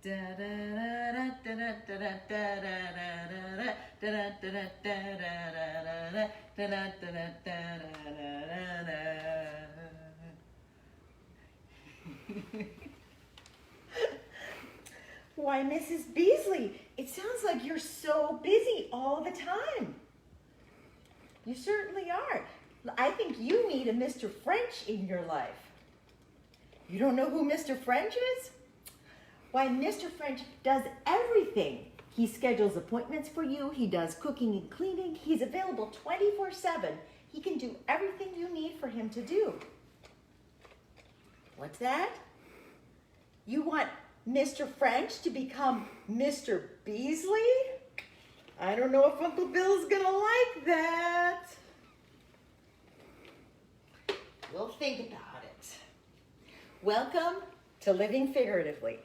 Why, Mrs. Beasley, it sounds like you're so busy all the time. You certainly are. I think you need a Mr. French in your life. You don't know who Mr. French is? Why, Mr. French does everything. He schedules appointments for you. He does cooking and cleaning. He's available 24/7. He can do everything you need for him to do. What's that? You want Mr. French to become Mr. Beasley? I don't know if Uncle Bill's gonna like that. We'll think about it. Welcome to Living Figuratively.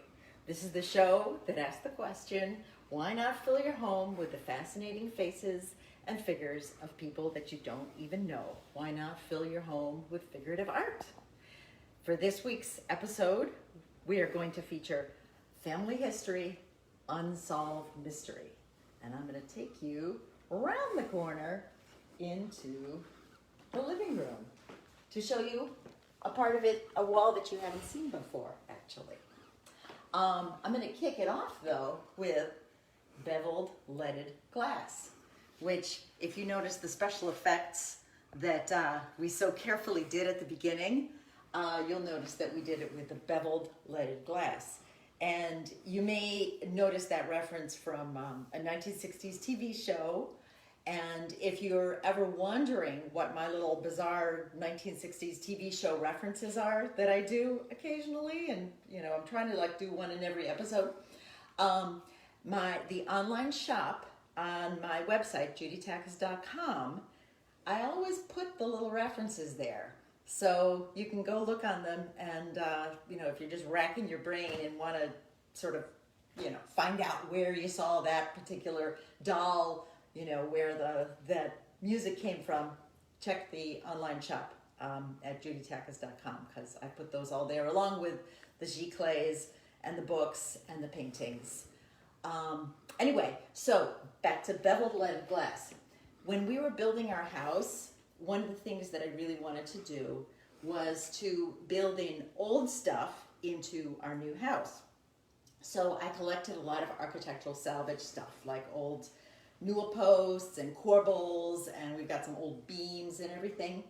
This is the show that asks the question, why not fill your home with the fascinating faces and figures of people that you don't even know? Why not fill your home with figurative art? For this week's episode, we are going to feature Family History, Unsolved Mystery. And I'm going to take you around the corner into the living room to show you a part of it, a wall that you haven't seen before, actually. I'm going to kick it off, though, with beveled leaded glass, which, if you notice the special effects that we so carefully did at the beginning, you'll notice that we did it with the beveled leaded glass. And you may notice that reference from a 1960s TV show. And if you're ever wondering what my little bizarre 1960s TV show references are that I do occasionally, and I'm trying to do one in every episode, the online shop on my website, judytakas.com, I always put the little references there. So you can go look on them, and if you're just racking your brain and want to sort of, find out where you saw that particular doll, where that music came from, check the online shop at judytakas.com, because I put those all there along with the giclees and the books and the paintings. Anyway, so back to beveled leaded glass. When we were building our house, one of the things that I really wanted to do was to build in old stuff into our new house. So I collected a lot of architectural salvage stuff, like old newel posts and corbels, and we've got some old beams and everything.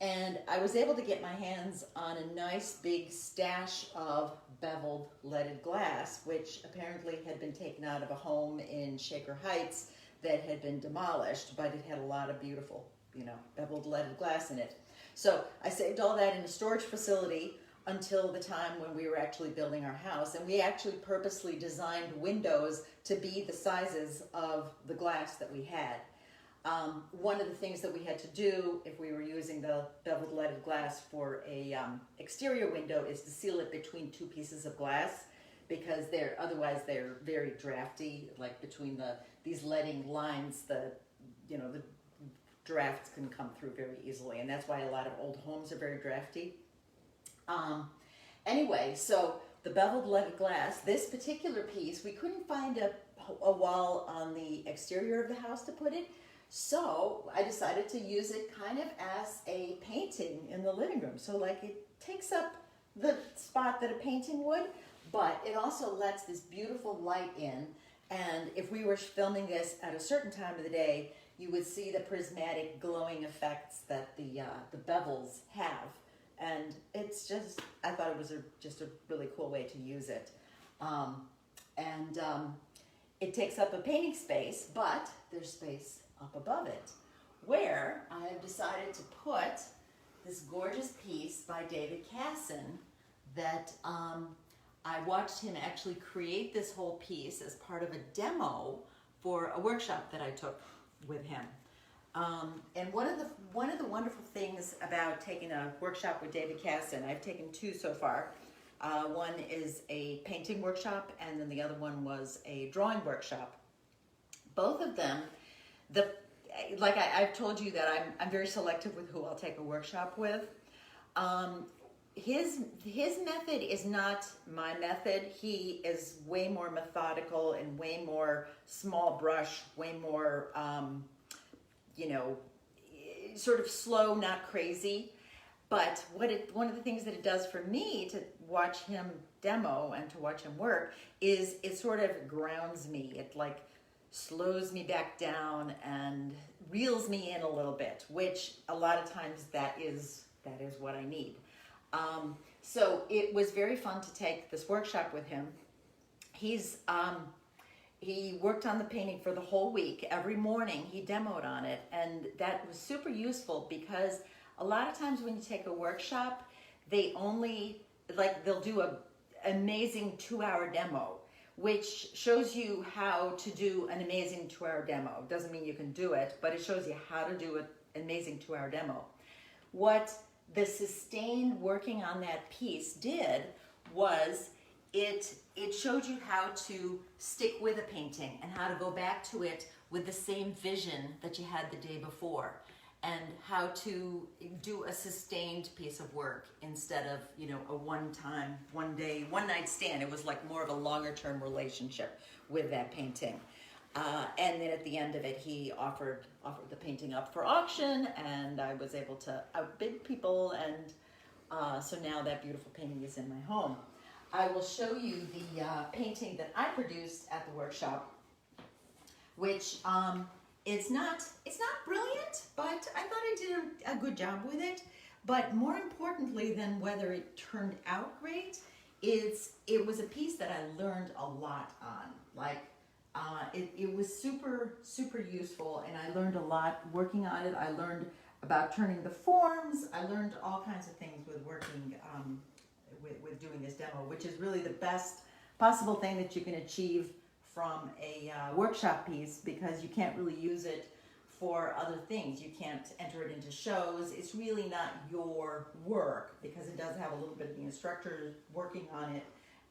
And I was able to get my hands on a nice big stash of beveled leaded glass, which apparently had been taken out of a home in Shaker Heights that had been demolished, but it had a lot of beautiful beveled leaded glass in it. So I saved all that in a storage facility until the time when we were actually building our house. And we actually purposely designed windows to be the sizes of the glass that we had. One of the things that we had to do if we were using the beveled leaded glass for a exterior window is to seal it between two pieces of glass, because otherwise they're very drafty, like between these leading lines, the drafts can come through very easily, and that's why a lot of old homes are very drafty. Anyway, so the beveled leaded glass, this particular piece, we couldn't find a wall on the exterior of the house to put it, so I decided to use it kind of as a painting in the living room. So it takes up the spot that a painting would, but it also lets this beautiful light in, and if we were filming this at a certain time of the day, you would see the prismatic glowing effects that the bevels have. And it's just, I thought it was just a really cool way to use it. It takes up a painting space, but there's space up above it, where I have decided to put this gorgeous piece by David Kassan that I watched him actually create this whole piece as part of a demo for a workshop that I took with him. And one of the wonderful things about taking a workshop with David Kassan, I've taken two so far. One is a painting workshop, and then the other one was a drawing workshop. Both of them, I've told you that I'm very selective with who I'll take a workshop with. his method is not my method. He is way more methodical and way more small brush, way more, you know, sort of slow, not crazy. But one of the things that it does for me to watch him demo and to watch him work is it sort of grounds me. It like slows me back down and reels me in a little bit, which a lot of times that is what I need. So it was very fun to take this workshop with him. He worked on the painting for the whole week. Every morning he demoed on it, and that was super useful because a lot of times when you take a workshop, they'll do an amazing 2-hour demo, which shows you how to do an amazing 2-hour demo. Doesn't mean you can do it, but it shows you how to do an amazing 2-hour demo. What the sustained working on that piece did was it showed you how to stick with a painting and how to go back to it with the same vision that you had the day before, and how to do a sustained piece of work instead of, you know, a one-time, one-night stand. It was like more of a longer-term relationship with that painting. And then at the end of it, he offered the painting up for auction, and I was able to outbid people, and so now that beautiful painting is in my home. I will show you the painting that I produced at the workshop, which it's not brilliant, but I thought I did a good job with it. But more importantly than whether it turned out great, it was a piece that I learned a lot on. Like, it was super, super useful, and I learned a lot working on it. I learned about turning the forms. I learned all kinds of things with working, with doing this demo, which is really the best possible thing that you can achieve from a workshop piece, because you can't really use it for other things. You can't enter it into shows. It's really not your work because it does have a little bit of the instructor working on it,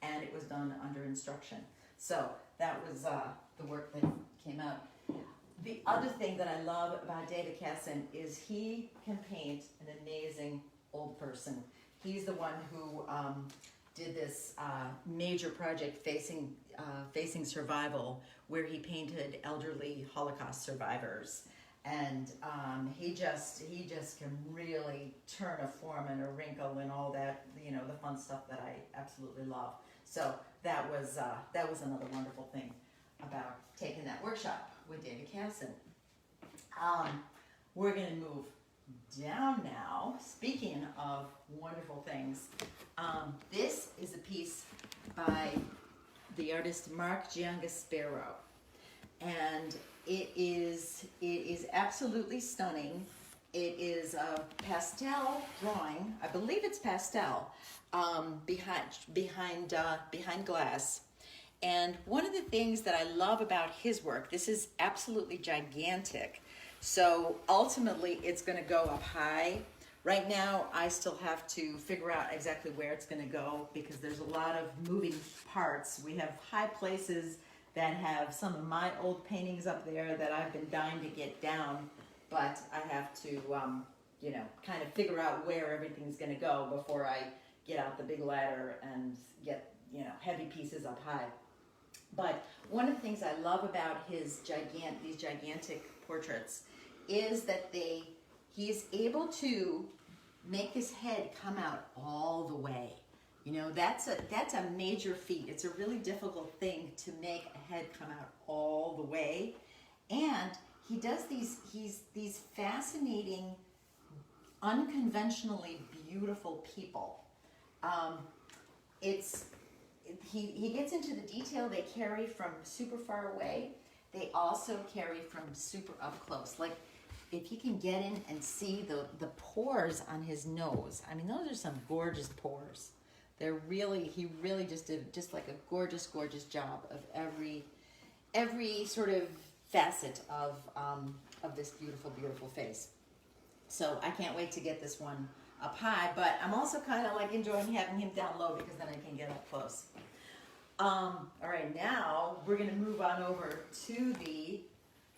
and it was done under instruction. So that was the work that came out. The other thing that I love about David Kassan is he can paint an amazing old person. He's the one who did this major project facing survival, where he painted elderly Holocaust survivors, and he just can really turn a form and a wrinkle and all that, you know, the fun stuff that I absolutely love. So that was another wonderful thing about taking that workshop with David Kassan. We're going to move down now. Speaking of wonderful things, this is a piece by the artist Mark Giangaspero, and it is absolutely stunning. It is a pastel drawing. I believe it's pastel, behind glass. And one of the things that I love about his work, this is absolutely gigantic. So ultimately it's going to go up high. Right now I still have to figure out exactly where it's going to go because there's a lot of moving parts. We have high places that have some of my old paintings up there that I've been dying to get down, but I have to, you know, kind of figure out where everything's going to go before I get out the big ladder and get, you know, heavy pieces up high. But one of the things I love about these gigantic portraits is that he's able to make his head come out all the way. You know, that's a major feat. It's a really difficult thing to make a head come out all the way. And he does these fascinating, unconventionally beautiful people. He gets into the detail. They carry from super far away. They also carry from super up close. Like, if you can get in and see the pores on his nose. I mean, those are some gorgeous pores. He really just did just like a gorgeous, gorgeous job of every sort of facet of this beautiful, beautiful face. So I can't wait to get this one up high, but I'm also kind of like enjoying having him down low because then I can get up close. All right, now we're going to move on over to the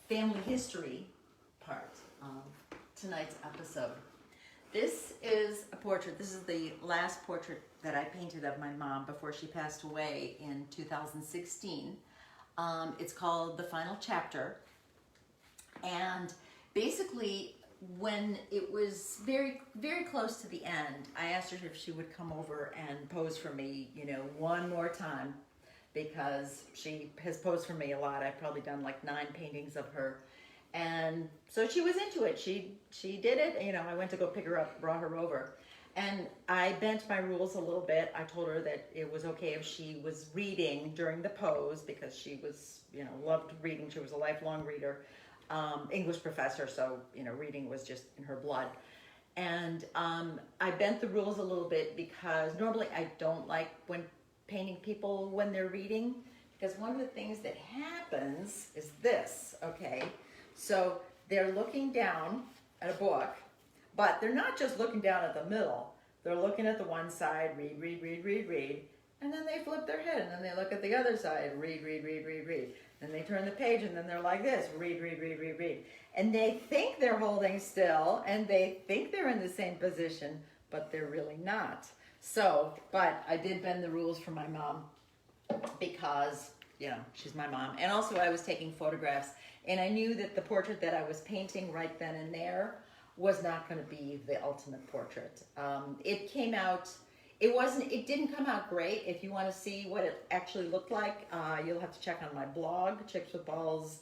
family history part of tonight's episode. This is a portrait. This is the last portrait that I painted of my mom before she passed away in 2016. It's called The Final Chapter. And basically, when it was very, very close to the end, I asked her if she would come over and pose for me, you know, one more time, because she has posed for me a lot. I've probably done like 9 paintings of her. And so she was into it. She did it. You know, I went to go pick her up, brought her over. And I bent my rules a little bit. I told her that it was okay if she was reading during the pose, because she was, you know, loved reading. She was a lifelong reader. English professor, so, you know, reading was just in her blood. And I bent the rules a little bit, because normally I don't like when painting people when they're reading, because one of the things that happens is this, okay? So they're looking down at a book, but they're not just looking down at the middle. They're looking at the one side, read, read, read, read, read, and then they flip their head, and then they look at the other side, read, read, read, read, read. Then they turn the page, and then they're like this, read, read, read, read, read. And they think they're holding still, and they think they're in the same position, but they're really not. So, but I did bend the rules for my mom, because, you know, she's my mom. And also I was taking photographs, and I knew that the portrait that I was painting right then and there was not going to be the ultimate portrait. It came out, it didn't come out great. If you want to see what it actually looked like, you'll have to check on my blog, Chicks with Balls,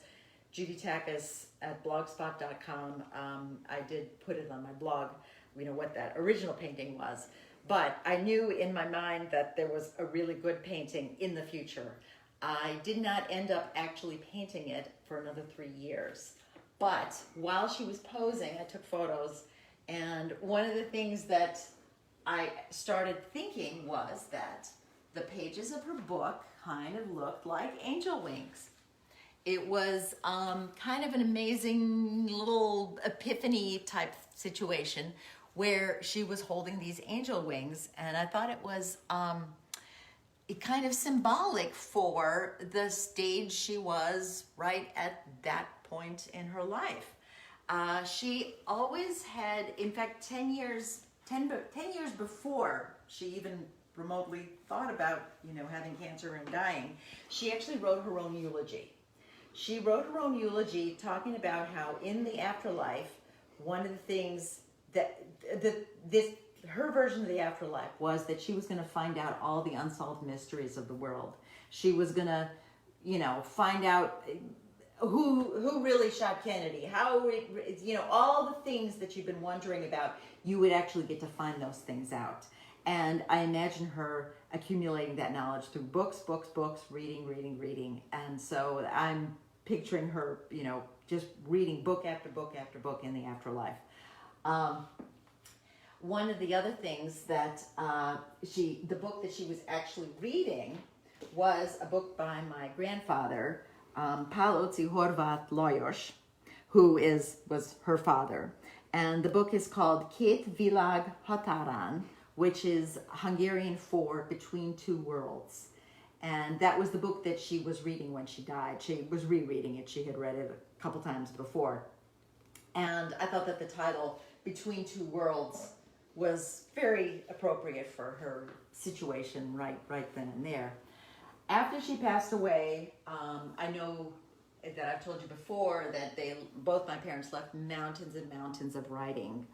Judy Takis at blogspot.com. I did put it on my blog, you know, what that original painting was. But I knew in my mind that there was a really good painting in the future. I did not end up actually painting it for another 3 years. But while she was posing, I took photos, and one of the things that I started thinking was that the pages of her book kind of looked like angel wings. It was kind of an amazing little epiphany type situation where she was holding these angel wings, and I thought it was kind of symbolic for the stage she was right at that point in her life. She always had, in fact, 10 years before she even remotely thought about, you know, having cancer and dying, she actually wrote her own eulogy. She wrote her own eulogy talking about how in the afterlife, one of the things that her version of the afterlife was that she was going to find out all the unsolved mysteries of the world. She was going to, you know, find out who really shot Kennedy, how, you know, all the things that you've been wondering about, you would actually get to find those things out. And I imagine her accumulating that knowledge through books, reading. And so I'm picturing her, you know, just reading book after book after book in the afterlife. One of the other things that the book that she was actually reading was a book by my grandfather, Paul Otzi Horvat Lajos, who was her father. And the book is called Két Világ Határon, which is Hungarian for Between Two Worlds. And that was the book that she was reading when she died. She was rereading it. She had read it a couple times before. And I thought that the title, Between Two Worlds, was very appropriate for her situation right then and there. After she passed away, I know that I've told you before that both my parents left mountains and mountains of writing.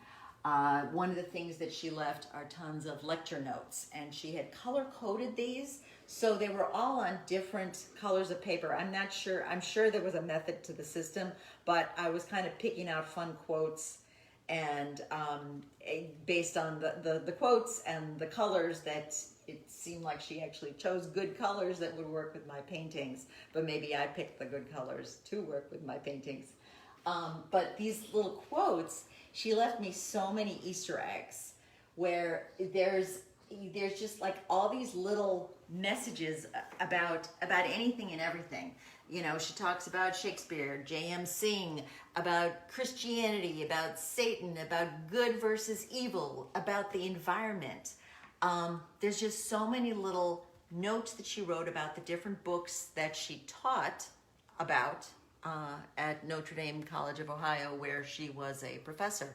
One of the things that she left are tons of lecture notes, and she had color-coded these, so they were all on different colors of paper. I'm sure there was a method to the system, but I was kind of picking out fun quotes, and based on the quotes and the colors, that it seemed like she actually chose good colors that would work with my paintings, but maybe I picked the good colors to work with my paintings. But these little quotes, she left me so many Easter eggs where there's just like all these little messages about anything and everything. You know, she talks about Shakespeare, J.M. Singh, about Christianity, about Satan, about good versus evil, about the environment. There's just so many little notes that she wrote about the different books that she taught about at Notre Dame College of Ohio, where she was a professor.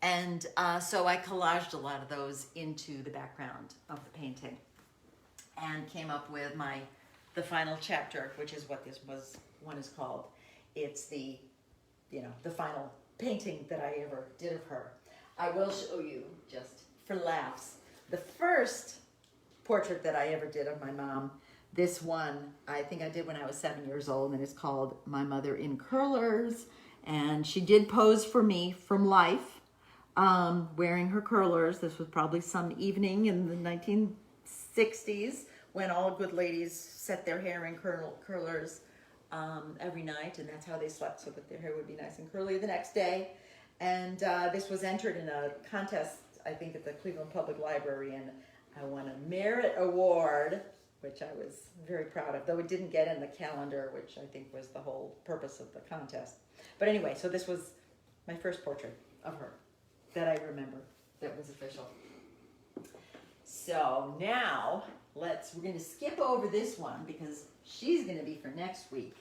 And so I collaged a lot of those into the background of the painting and came up with the final chapter, which is what this one is called. It's the final painting that I ever did of her. I will show you, just for laughs, the first portrait that I ever did of my mom. This one, I think I did when I was 7 years old, and it's called My Mother in Curlers. And she did pose for me from life, wearing her curlers. This was probably some evening in the 1960s when all good ladies set their hair in curlers every night, and that's how they slept, so that their hair would be nice and curly the next day. And this was entered in a contest, I think, at the Cleveland Public Library, and I won a merit award, which I was very proud of, though it didn't get in the calendar, which I think was the whole purpose of the contest. But anyway, so this was my first portrait of her that I remember that was official. So now we're going to skip over this one because she's going to be for next week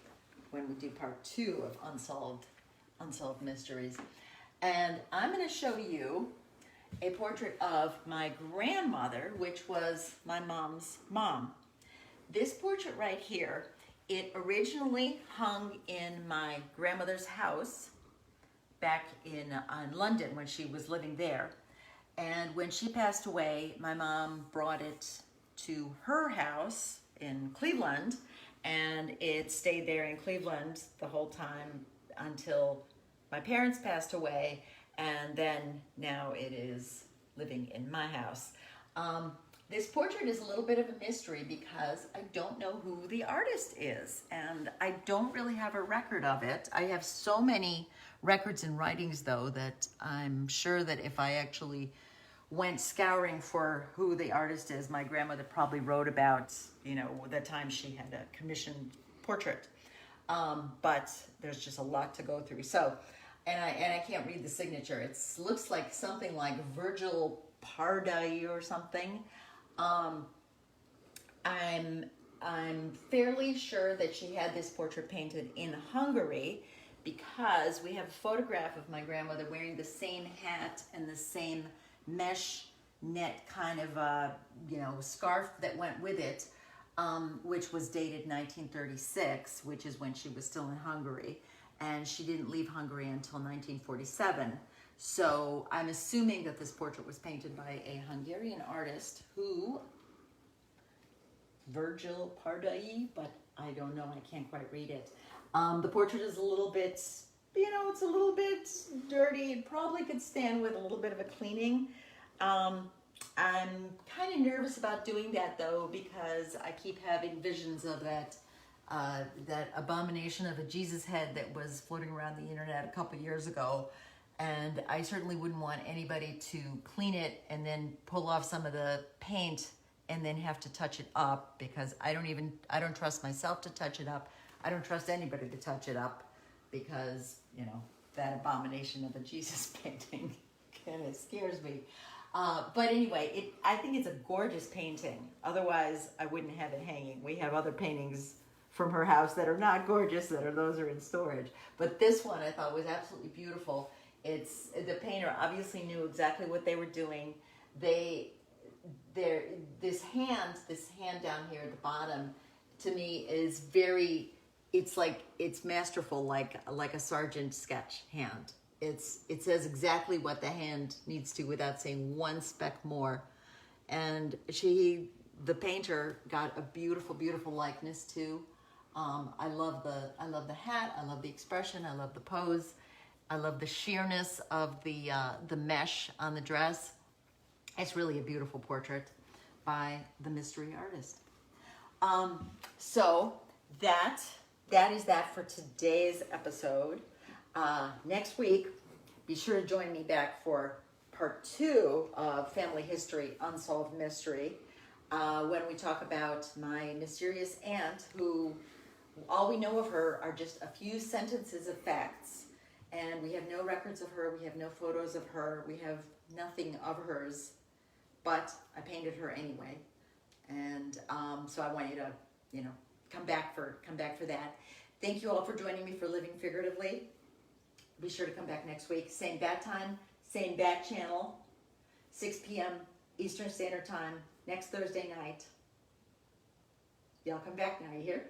when we do part 2 of Unsolved Mysteries. And I'm going to show you a portrait of my grandmother, which was my mom's mom. This portrait right here, it originally hung in my grandmother's house back in London when she was living there. And when she passed away, my mom brought it to her house in Cleveland, and it stayed there in Cleveland the whole time until my parents passed away, and then now it is living in my house. This portrait is a little bit of a mystery because I don't know who the artist is, and I don't really have a record of it. I have so many records and writings, though, that I'm sure that if I actually went scouring for who the artist is, my grandmother probably wrote about, the time she had a commissioned portrait. But there's just a lot to go through. So, and I can't read the signature. It looks like something like Virgil Pardai or something. I'm fairly sure that she had this portrait painted in Hungary because we have a photograph of my grandmother wearing the same hat and the same mesh net kind of scarf that went with it, which was dated 1936, which is when she was still in Hungary, and she didn't leave Hungary until 1947. So I'm assuming that this portrait was painted by a Hungarian artist Virgil Pardai, but I don't know, I can't quite read it. The portrait is a little bit, it's a little bit dirty. It probably could stand with a little bit of a cleaning. I'm kind of nervous about doing that, though, because I keep having visions of that abomination of a Jesus head that was floating around the internet a couple years ago. And I certainly wouldn't want anybody to clean it and then pull off some of the paint and then have to touch it up, because I don't trust myself to touch it up. I don't trust anybody to touch it up because, that abomination of a Jesus painting kind of scares me. But anyway, I think it's a gorgeous painting. Otherwise, I wouldn't have it hanging. We have other paintings from her house that are not gorgeous, those are in storage. But this one I thought was absolutely beautiful. The painter obviously knew exactly what they were doing. This hand down here at the bottom, to me is it's masterful, like a Sargent sketch hand. It says exactly what the hand needs to without saying one speck more. And the painter got a beautiful, beautiful likeness too. I love the hat. I love the expression. I love the pose. I love the sheerness of the mesh on the dress. It's really a beautiful portrait by the mystery artist. So that is that for today's episode. Next week, be sure to join me back for part 2 of Family History, Unsolved Mystery, when we talk about my mysterious aunt, who all we know of her are just a few sentences of facts. And we have no records of her. We have no photos of her. We have nothing of hers. But I painted her anyway. And so I want you to, come back for that. Thank you all for joining me for Living Figuratively. Be sure to come back next week. Same bat time, Same back channel, 6 p.m. Eastern Standard Time, next Thursday night. Y'all come back now, you hear?